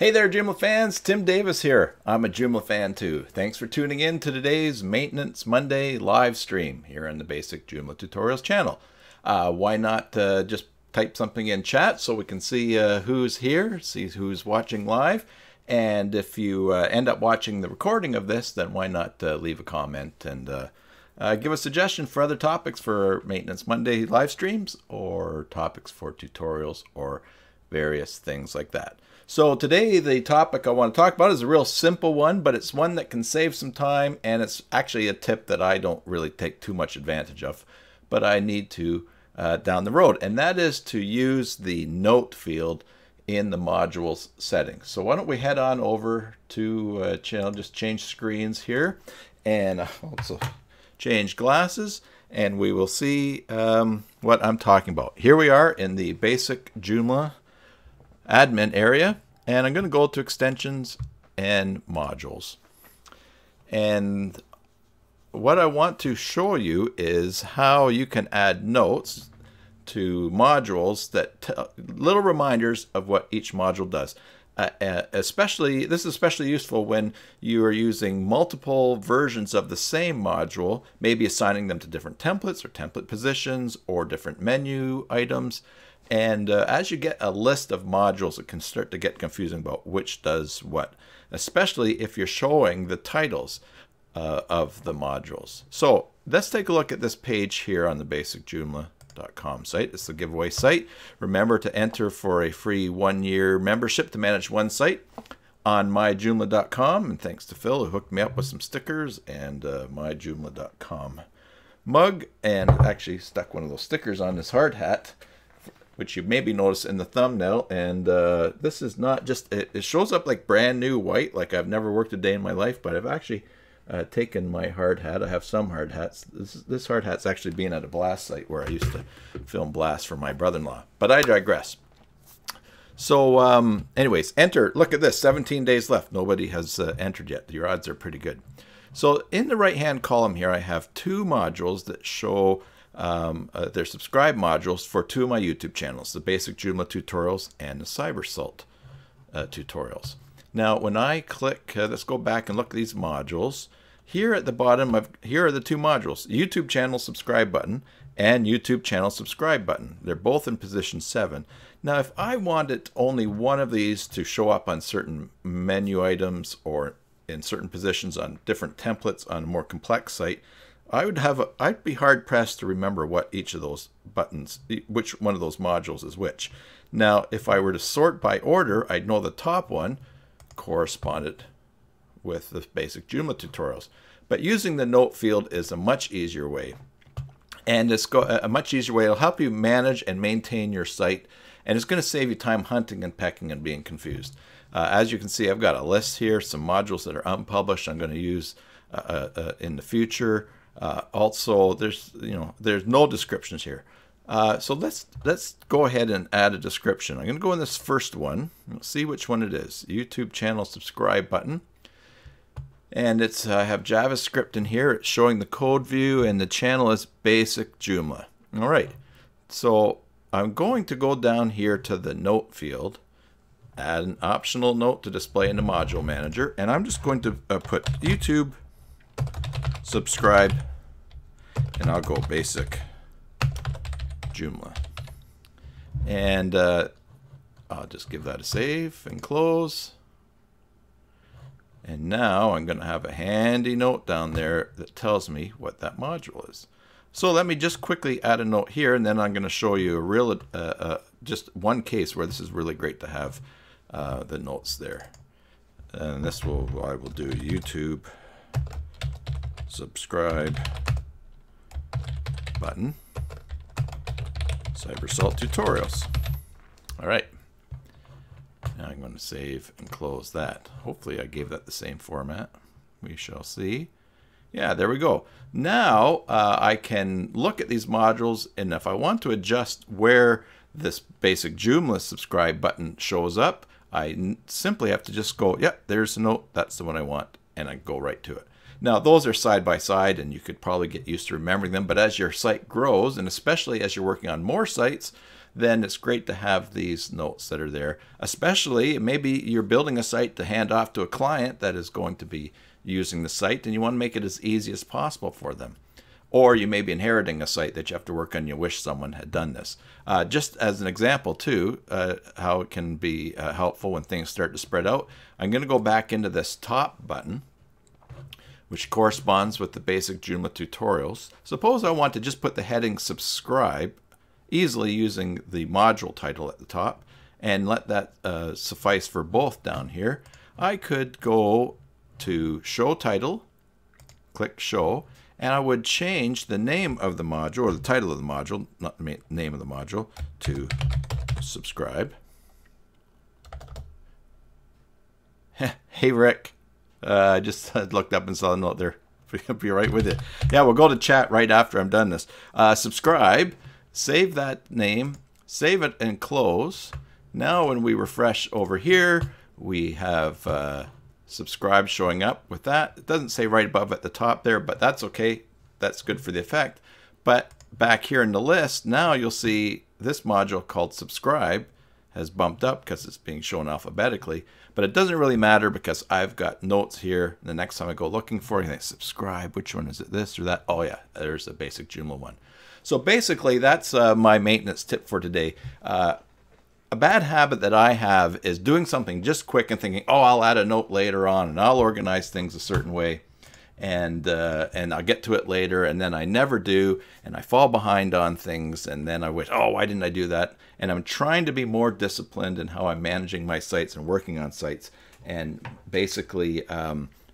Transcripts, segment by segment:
Hey there, Joomla fans. Tim Davis here. I'm a Joomla fan too. Thanks for tuning in to today's Maintenance Monday live stream here on the Basic Joomla Tutorials channel. Why not just type something in chat so we can see who's here, see who's watching live. And if you end up watching the recording of this, then why not leave a comment and give a suggestion for other topics for Maintenance Monday live streams or topics for tutorials or various things like that. So today the topic I want to talk about is a real simple one, but it's one that can save some time, and it's actually a tip that I don't really take too much advantage of, but I need to down the road, and that is to use the note field in the modules settings. So why don't we head on over to channel, just change screens here, and also change glasses, and we will see what I'm talking about. Here we are in the Basic Joomla admin area, and I'm going to go to extensions and modules. And what I want to show you is how you can add notes to modules, that little reminders of what each module does. This is especially useful when you are using multiple versions of the same module, maybe assigning them to different templates or template positions or different menu items. And as you get a list of modules, it can start to get confusing about which does what, especially if you're showing the titles of the modules. So let's take a look at this page here on the basicjoomla.com site. It's the giveaway site. Remember to enter for a free 1-year membership to manage one site on myjoomla.com. And thanks to Phil, who hooked me up with some stickers and myjoomla.com mug, and actually stuck one of those stickers on this hard hat, which you maybe noticed in the thumbnail. And this is not just, it shows up like brand new white, like I've never worked a day in my life, but I've actually taken my hard hat. I have some hard hats. This hard hat's actually being at a blast site where I used to film blasts for my brother-in-law, but I digress. So anyways, enter. Look at this, 17 days left. Nobody has entered yet. Your odds are pretty good. So in the right hand column here, I have two modules that show they're subscribe modules for two of my YouTube channels, the Basic Joomla Tutorials and the Cybersalt Tutorials. Now when I click, let's go back and look at these modules. Here at the bottom, here are the two modules, YouTube channel subscribe button and YouTube channel subscribe button. They're both in position 7. Now if I wanted only one of these to show up on certain menu items or in certain positions on different templates on a more complex site, I'd be hard pressed to remember what each of those buttons, which one of those modules is which. Now, if I were to sort by order, I'd know the top one corresponded with the Basic Joomla Tutorials. But using the note field is a much easier way. And it's a much easier way. It'll help you manage and maintain your site, and it's going to save you time hunting and pecking and being confused. As you can see, I've got a list here, some modules that are unpublished I'm going to use in the future. Also, there's no descriptions here. So let's go ahead and add a description. I'm going to go in this first one. Let's see which one it is. YouTube channel subscribe button. And it's I have JavaScript in here. It's showing the code view, and the channel is Basic Joomla. All right. So I'm going to go down here to the note field, add an optional note to display in the module manager, and I'm just going to put YouTube subscribe, and I'll go Basic Joomla, and I'll just give that a save and close. And now I'm going to have a handy note down there that tells me what that module is. So let me just quickly add a note here, and then I'm going to show you a real just one case where this is really great to have the notes there. And I will do YouTube subscribe button, Cybersalt Tutorials. All right. Now I'm going to save and close that. Hopefully I gave that the same format. We shall see. Yeah, there we go. Now I can look at these modules, and if I want to adjust where this Basic Joomla subscribe button shows up, I simply have to just go, yep, there's a note, that's the one I want, and I go right to it. Now, those are side by side, and you could probably get used to remembering them, but as your site grows, and especially as you're working on more sites, then it's great to have these notes that are there. Especially, maybe you're building a site to hand off to a client that is going to be using the site, and you want to make it as easy as possible for them. Or you may be inheriting a site that you have to work on. You wish someone had done this. Just as an example, too, how it can be helpful when things start to spread out. I'm going to go back into this top button, which corresponds with the basic Joomla tutorials. Suppose I want to just put the heading subscribe, easily using the module title at the top, and let that suffice for both down here. I could go to show title, click show, and I would change the name of the module, or the title of the module, not the name of the module, to subscribe. Hey, Rick. I just looked up and saw a note there. I'll be right with it. Yeah, we'll go to chat right after I'm done this. Subscribe. Save that name. Save it and close. Now when we refresh over here, we have subscribe showing up with that. It doesn't say right above at the top there, but that's okay. That's good for the effect. But back here in the list, now you'll see this module called subscribe has bumped up because it's being shown alphabetically. But it doesn't really matter because I've got notes here. The next time I go looking for it, I subscribe. Which one is it, this or that? Oh yeah, there's a basic Joomla one. So basically, that's my maintenance tip for today. A bad habit that I have is doing something just quick and thinking, oh, I'll add a note later on and I'll organize things a certain way, and I'll get to it later, and then I never do, and I fall behind on things, and then I wish, oh, why didn't I do that? And I'm trying to be more disciplined in how I'm managing my sites and working on sites, and basically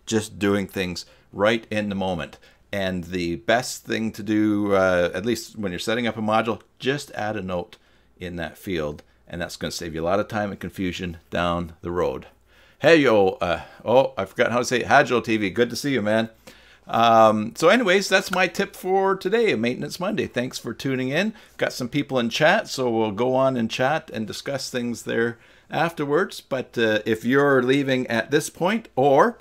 just doing things right in the moment. And the best thing to do, at least when you're setting up a module, just add a note in that field. And that's going to save you a lot of time and confusion down the road. Hey, yo. Oh, I forgot how to say it. Hadjo TV. Good to see you, man. So anyways, that's my tip for today, Maintenance Monday. Thanks for tuning in. Got some people in chat, so we'll go on and chat and discuss things there afterwards. But if you're leaving at this point, or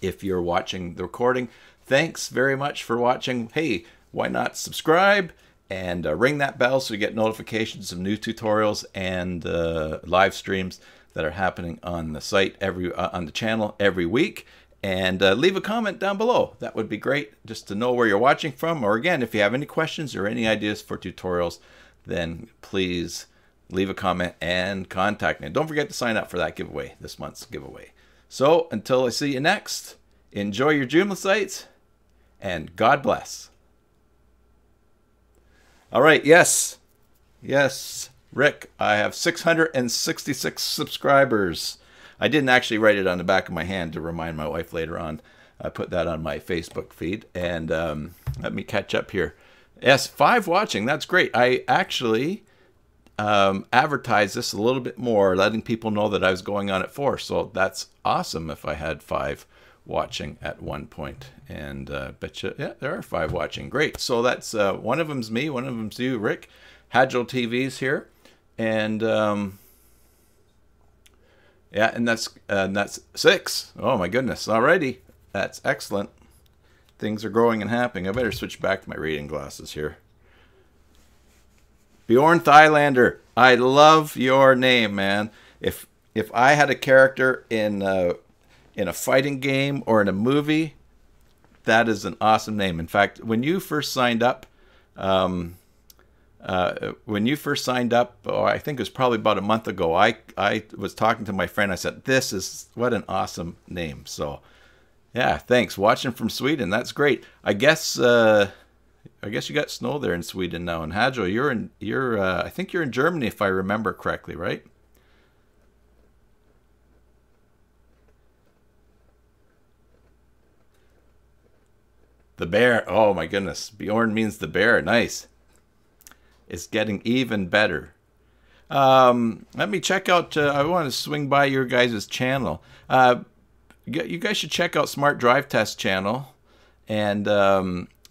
if you're watching the recording, thanks very much for watching. Hey, why not subscribe? And ring that bell so you get notifications of new tutorials and live streams that are happening on the site on the channel every week. And leave a comment down below. That would be great, just to know where you're watching from. Or again, if you have any questions or any ideas for tutorials, then please leave a comment and contact me. Don't forget to sign up for that giveaway, this month's giveaway. So until I see you next, enjoy your Joomla sites, and God bless. All right, yes, Rick, I have 666 subscribers. I didn't actually write it on the back of my hand to remind my wife later on. I put that on my Facebook feed, and let me catch up here. Yes, 5 watching, that's great. I actually advertised this a little bit more, letting people know that I was going on at 4, so that's awesome if I had 5 watching at one point. And bet you, yeah, there are 5 watching. Great. So that's one of them's me, one of them's you, Rick. Hadjo TV's here, and yeah, and that's 6. Oh my goodness! Alrighty, that's excellent. Things are growing and happening. I better switch back to my reading glasses here. Bjorn Thailander, I love your name, man. If I had a character in a fighting game or in a movie, that is an awesome name. In fact, when you first signed up, oh, I think it was probably about a month ago, I was talking to my friend. I said, "This is what an awesome name." So, yeah, thanks. Watching from Sweden, that's great. I guess you got snow there in Sweden now. And Hadjo, I think you're in Germany if I remember correctly, right? The bear. Oh my goodness. Bjorn means the bear. Nice. It's getting even better. Let me check out. I want to swing by your guys' channel. You guys should check out Smart Drive Test channel, and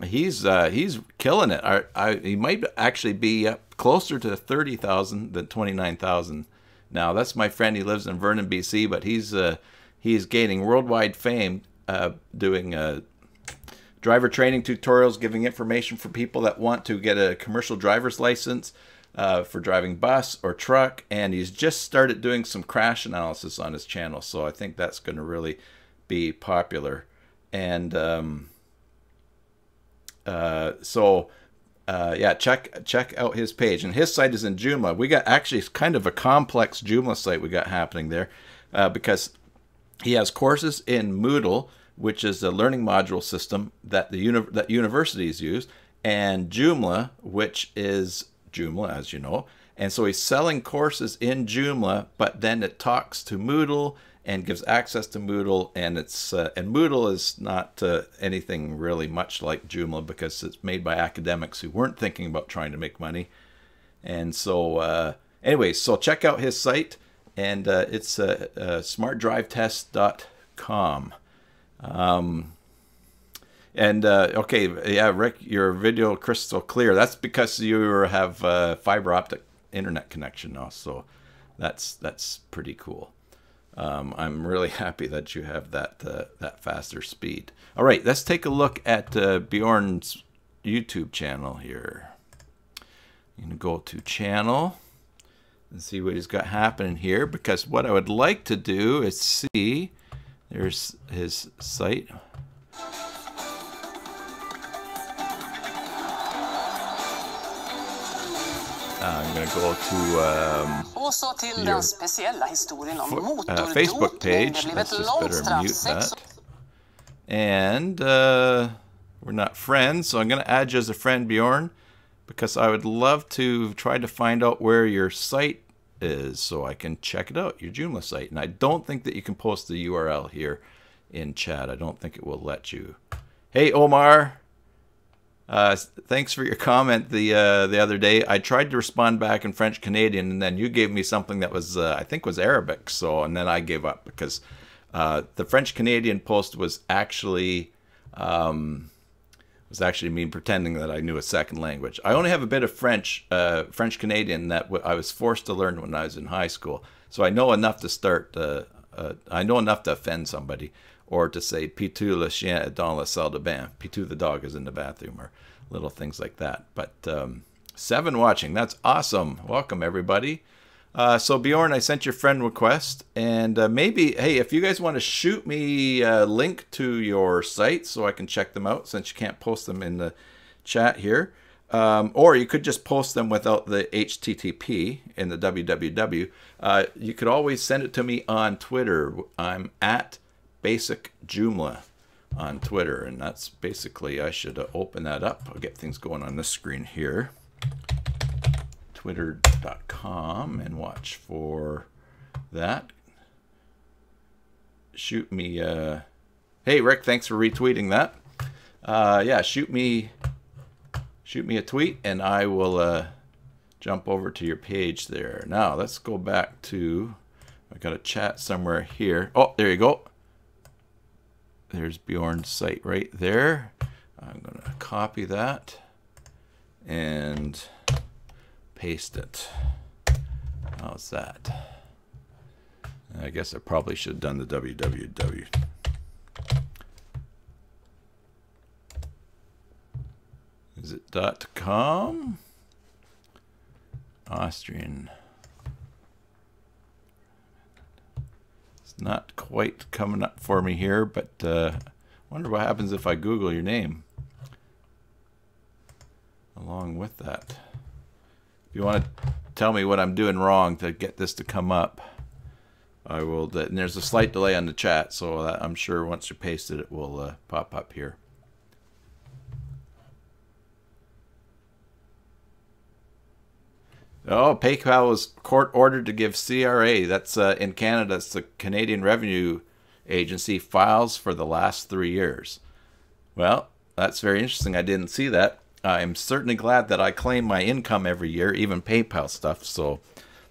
he's killing it. He might actually be up closer to 30,000 than 29,000. Now that's my friend. He lives in Vernon, BC, but he's gaining worldwide fame doing driver training tutorials, giving information for people that want to get a commercial driver's license, for driving bus or truck, and he's just started doing some crash analysis on his channel. So I think that's going to really be popular. And yeah, check out his page, and his site is in Joomla. We got actually kind of a complex Joomla site we got happening there, because he has courses in Moodle, which is a learning module system that that universities use, and Joomla, which is Joomla, as you know. And so he's selling courses in Joomla, but then it talks to Moodle and gives access to Moodle, and it's and Moodle is not anything really much like Joomla, because it's made by academics who weren't thinking about trying to make money. And so anyway, so check out his site, and it's smartdrivetest.com. Okay, yeah, Rick, your video crystal clear. That's because you have fiber optic internet connection now, so that's pretty cool. I'm really happy that you have that faster speed. All right, let's take a look at Bjorn's YouTube channel here. I'm gonna go to channel and see what he's got happening here, because what I would like to do is see, there's his site. I'm going to go to your Facebook page. Let's just better mute that. And we're not friends, so I'm going to add you as a friend, Bjorn, because I would love to try to find out where your site is so I can check it out, your Joomla site. And I don't think that you can post the URL here in chat. I don't think it will let you. Hey, Omar. Thanks for your comment the other day. I tried to respond back in French Canadian, and then you gave me something that was I think was Arabic. So, and then I gave up, because the French Canadian post was actually me pretending that I knew a second language. I only have a bit of French Canadian that I was forced to learn when I was in high school. So I know enough to start. I know enough to offend somebody, or to say Pitou le chien est dans la salle de bain. Pitou the dog is in the bathroom, or little things like that. But 7 watching, that's awesome. Welcome everybody. So Bjorn, I sent your friend request, and maybe, hey, if you guys want to shoot me a link to your site so I can check them out, since you can't post them in the chat here, or you could just post them without the HTTP in the www. You could always send it to me on Twitter. I'm at Basic Joomla on Twitter, and that's basically, I should open that up. I'll get things going on this screen here. Twitter.com, and watch for that. Shoot me hey Rick, thanks for retweeting that. Yeah, shoot me a tweet, and I will jump over to your page there. Now let's go back to, I got a chat somewhere here. Oh, there you go. There's Bjorn's site right there. I'm going to copy that and paste it. How's that? I guess I probably should have done the www. Is it .com? Austrian. Not quite coming up for me here, but wonder what happens if I Google your name along with that. If you want to tell me what I'm doing wrong to get this to come up, I will. And there's a slight delay on the chat, so I'm sure once you paste it, it will pop up here. Oh, PayPal was court ordered to give CRA, that's in Canada, it's the Canadian Revenue Agency, files for the last 3 years. Well, that's very interesting. I didn't see that. I'm certainly glad that I claim my income every year, even PayPal stuff, so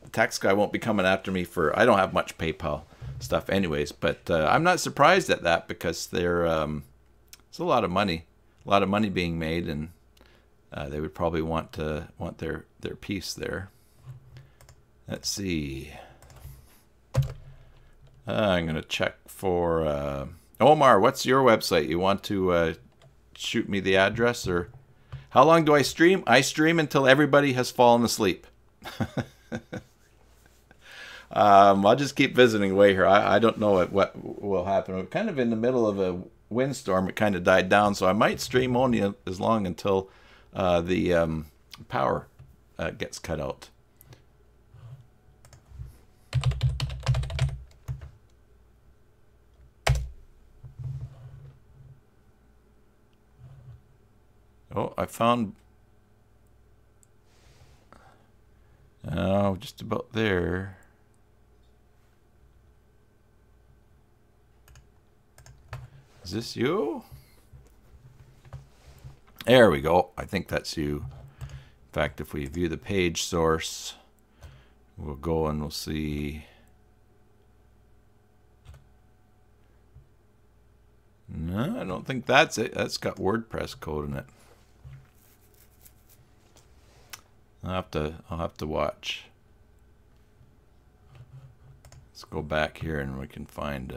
the tax guy won't be coming after me for, I don't have much PayPal stuff anyways, but I'm not surprised at that, because they're, it's a lot of money being made, and they would probably want their piece there. Let's see. I'm gonna check for Omar. What's your website? You want to shoot me the address, or how long do I stream? I stream until everybody has fallen asleep. I'll just keep visiting away here. I don't know what will happen. We're kind of in the middle of a windstorm. It kind of died down, so I might stream only as long until the power gets cut out. Oh, I found... Oh, just about there. Is this you? There we go. I think that's you. In fact, if we view the page source, we'll go and we'll see. No, I don't think that's it. That's got WordPress code in it. I'll have to watch. Let's go back here and we can find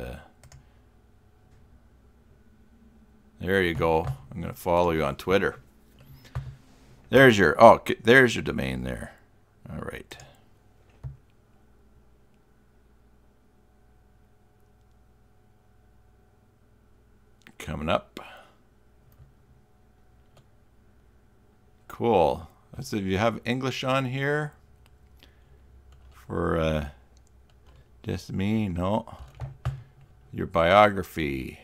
there you go. I'm going to follow you on Twitter. There's your there's your domain there. All right. Coming up. Cool. So if you have English on here for just me, no. Your biography.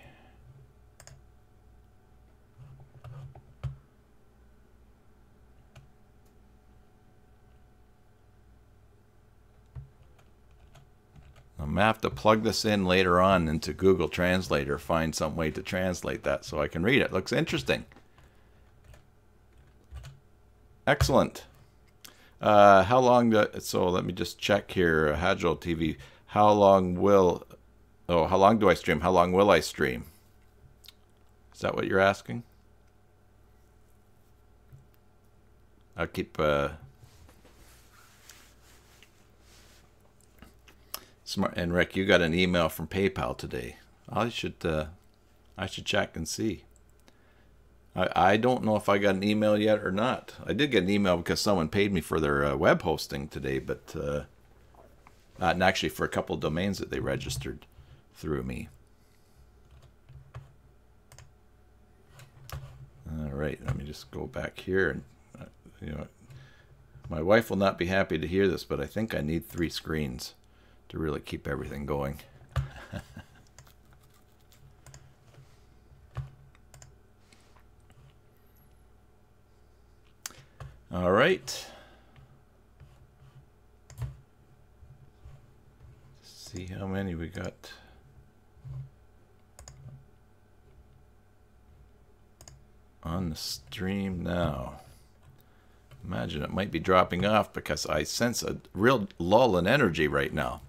I'm going to have to plug this in later on into Google Translator, find some way to translate that so I can read it. Looks interesting. Excellent. How long so let me just check here. Hagel TV. How long do I stream? How long will I stream? Is that what you're asking? I'll keep smart. And Rick, you got an email from PayPal today. I should check and see. I don't know if I got an email yet or not. I did get an email because someone paid me for their web hosting today, but and actually for a couple of domains that they registered through me. All right, let me just go back here, and you know, my wife will not be happy to hear this, but I think I need 3 screens to really keep everything going. All right. See how many we got. On the stream now. Imagine it might be dropping off because I sense a real lull in energy right now.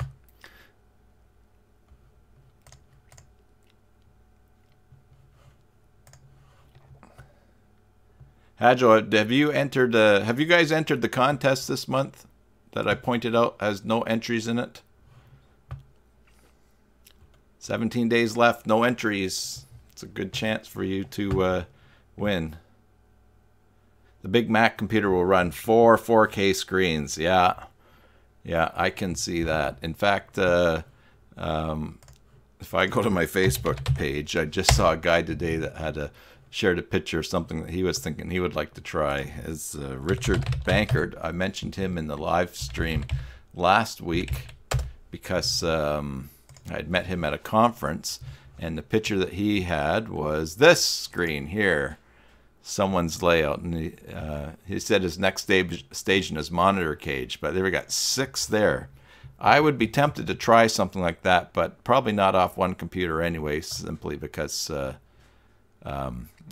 Hagel, have you guys entered the contest this month that I pointed out has no entries in it? 17 days left, no entries. It's a good chance for you to win. The Big Mac computer will run 4 4K screens. Yeah, I can see that. In fact, if I go to my Facebook page, I just saw a guy today that had shared a picture of something that he was thinking he would like to try. Is Richard Bankard. I mentioned him in the live stream last week because I'd met him at a conference, and the picture that he had was this screen here, someone's layout, and he said his next stage in his monitor cage, but we got 6 there. I would be tempted to try something like that, but probably not off one computer anyway, simply because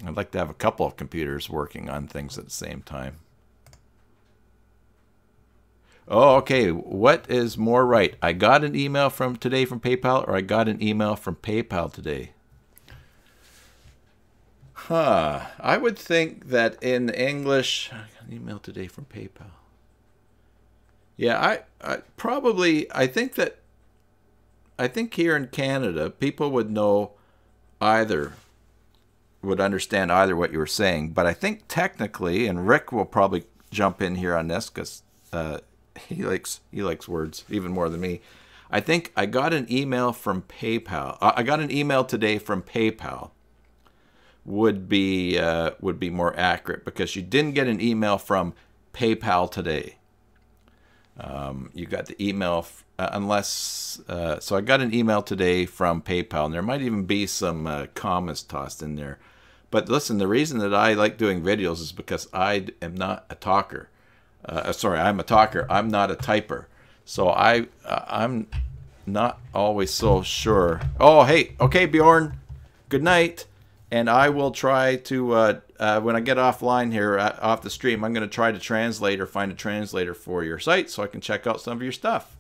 I'd like to have a couple of computers working on things at the same time. Oh, okay. What is more right? I got an email today from PayPal, or I got an email from PayPal today? Huh. I would think that in English, I got an email today from PayPal. Yeah, I think here in Canada, people would know would understand either what you were saying, but I think technically, and Rick will probably jump in here on this because he likes words even more than me. I think I got an email from PayPal. I got an email today from PayPal. Would be more accurate, because you didn't get an email from PayPal today. You got the email unless so I got an email today from PayPal, and there might even be some commas tossed in there. But listen, the reason that I like doing videos is because I am not a talker. Sorry, I'm a talker. I'm not a typer. So I'm not always so sure. Oh, hey, okay, Bjorn. Good night. And I will try to, when I get offline here, off the stream, I'm going to try to translate or find a translator for your site so I can check out some of your stuff.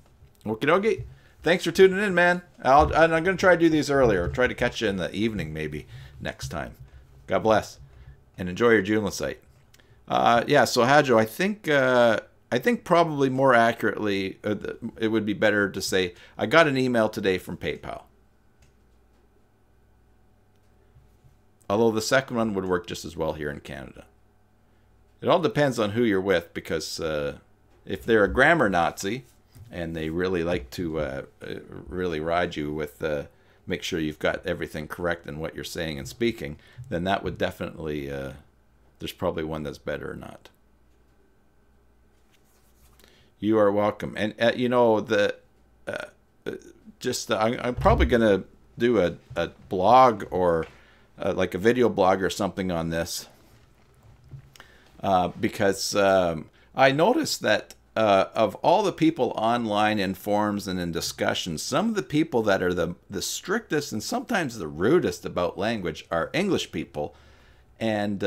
Okie dokie. Thanks for tuning in, man. I'm going to try to do these earlier. Try to catch you in the evening maybe next time. God bless. And enjoy your Joomla site. Yeah, so Hajo, I think probably more accurately, it would be better to say, I got an email today from PayPal. Although the second one would work just as well here in Canada. It all depends on who you're with, because if they're a grammar Nazi and they really like to really ride you with make sure you've got everything correct in what you're saying and speaking, then that would definitely, there's probably one that's better or not. You are welcome. And you know, I'm probably going to do a blog or like a video blog or something on this, because I noticed that of all the people online in forums and in discussions, some of the people that are the strictest and sometimes the rudest about language are English people, and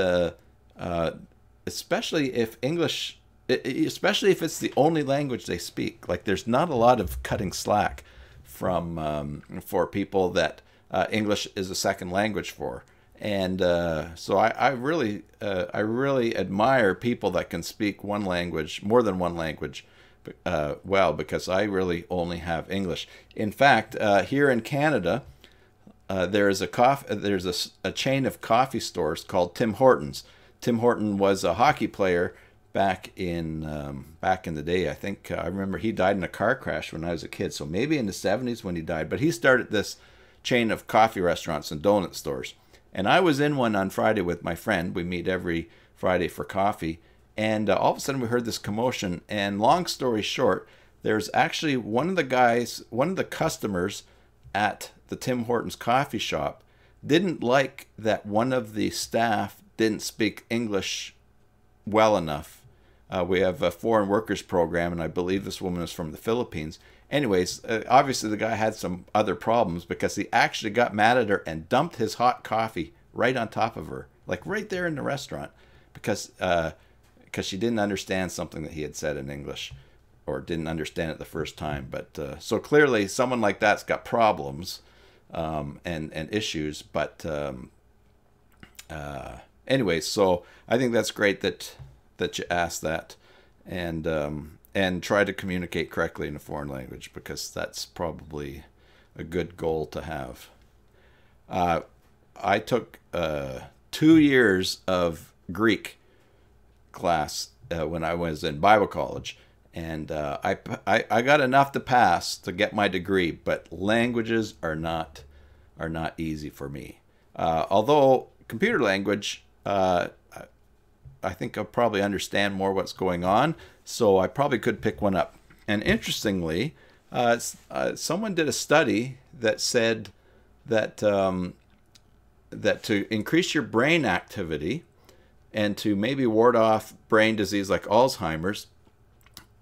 especially if it's the only language they speak. Like, there's not a lot of cutting slack from for people that English is a second language for. And so I really admire people that can speak one language, more than one language, well, because I really only have English. In fact, here in Canada, there's a chain of coffee stores called Tim Hortons. Tim Horton was a hockey player back in the day. I think I remember he died in a car crash when I was a kid, so maybe in the 70s when he died. But he started this chain of coffee restaurants and donut stores. And I was in one on Friday with my friend. We meet every Friday for coffee. And all of a sudden we heard this commotion. And long story short, there's actually one of the customers at the Tim Hortons coffee shop didn't like that one of the staff didn't speak English well enough. We have a foreign workers program, and I believe this woman is from the Philippines. Anyways, obviously the guy had some other problems, because he actually got mad at her and dumped his hot coffee right on top of her, like right there in the restaurant, because she didn't understand something that he had said in English, or didn't understand it the first time. But so clearly someone like that's got problems and issues. But anyways, so I think that's great that you asked that, and try to communicate correctly in a foreign language, because that's probably a good goal to have. I took 2 years of Greek class when I was in Bible college, and I got enough to pass to get my degree. But languages are not easy for me. Although computer language, I think I'll probably understand more what's going on, so I probably could pick one up. And interestingly, someone did a study that said that that to increase your brain activity and to maybe ward off brain disease like Alzheimer's,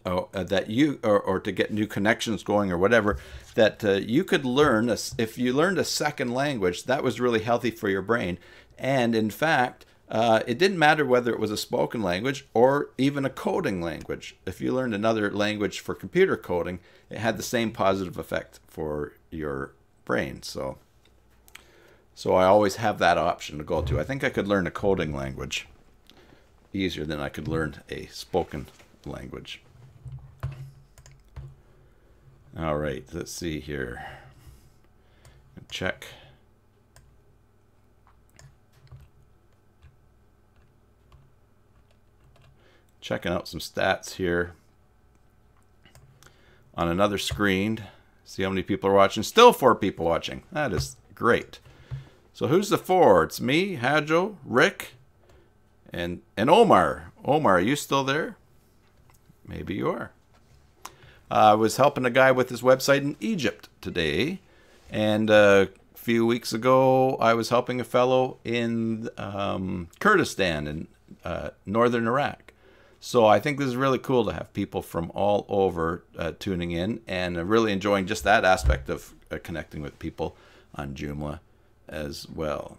that you or to get new connections going or whatever, that you could learn if you learned a second language, that was really healthy for your brain. And in fact, it didn't matter whether it was a spoken language or even a coding language. If you learned another language for computer coding, it had the same positive effect for your brain. So I always have that option to go to. I think I could learn a coding language easier than I could learn a spoken language. All right, let's see here. Check. Checking out some stats here. on another screen. See how many people are watching. Still 4 people watching. That is great. So who's the 4? It's me, Hadjo, Rick, and Omar. Omar, are you still there? Maybe you are. I was helping a guy with his website in Egypt today. And a few weeks ago, I was helping a fellow in Kurdistan in northern Iraq. So I think this is really cool to have people from all over tuning in, and really enjoying just that aspect of connecting with people on Joomla as well.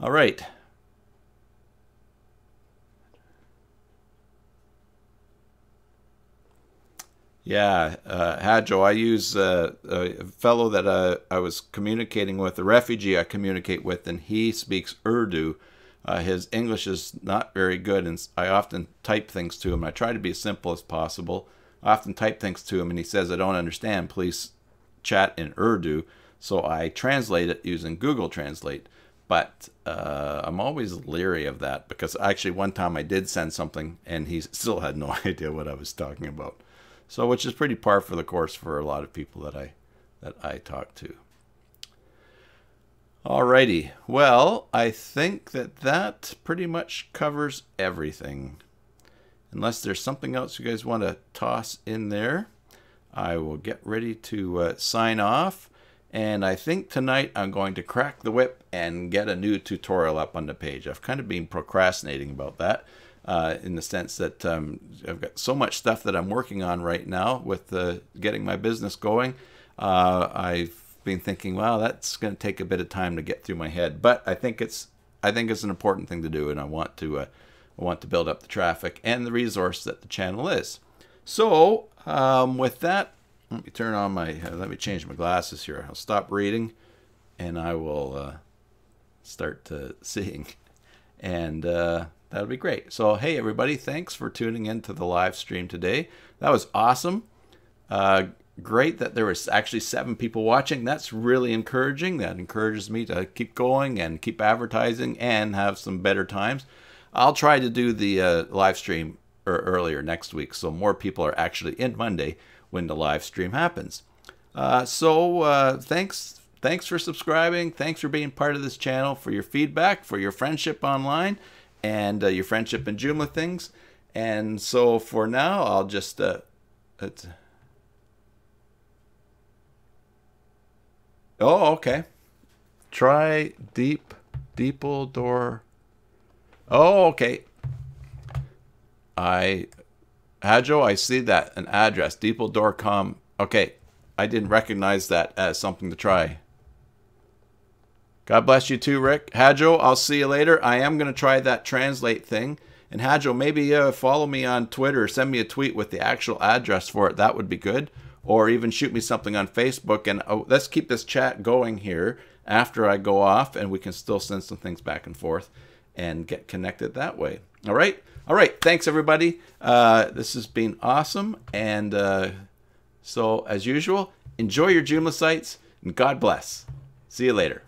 All right. Yeah, Hadjo, I use a fellow that I was communicating with, a refugee I communicate with, and he speaks Urdu. His English is not very good, and I often type things to him. I try to be as simple as possible. I often type things to him, and he says, I don't understand, please chat in Urdu. So I translate it using Google Translate. But I'm always leery of that, because actually one time I did send something, and he still had no idea what I was talking about. So, which is pretty par for the course for a lot of people that I talk to. Alrighty, well, I think that pretty much covers everything. Unless there's something else you guys want to toss in there, I will get ready to sign off. And I think tonight I'm going to crack the whip and get a new tutorial up on the page. I've kind of been procrastinating about that. In the sense that I've got so much stuff that I'm working on right now with getting my business going. I've been thinking, wow, that's going to take a bit of time to get through my head. But I think it's an important thing to do, and I want to build up the traffic and the resource that the channel is. So with that, let me turn on my. Let me change my glasses here. I'll stop reading, and I will start seeing, and. That'll be great. So, hey, everybody, thanks for tuning in to the live stream today. That was awesome. Great that there was actually 7 people watching. That's really encouraging. That encourages me to keep going and keep advertising and have some better times. I'll try to do the live stream earlier next week, so more people are actually in Monday when the live stream happens. Thanks for subscribing. Thanks for being part of this channel, for your feedback, for your friendship online, and your friendship in Joomla things. And so for now, I'll just oh, okay. Try deeple door. Oh, okay. Hadjo, I see that, an address, deepledoor.com. Okay, I didn't recognize that as something to try. God bless you too, Rick. Hadjo, I'll see you later. I am going to try that translate thing. And Hadjo, maybe follow me on Twitter. Send me a tweet with the actual address for it. That would be good. Or even shoot me something on Facebook. And let's keep this chat going here after I go off. And we can still send some things back and forth and get connected that way. All right? All right. Thanks, everybody. This has been awesome. And so, as usual, enjoy your Joomla sites. And God bless. See you later.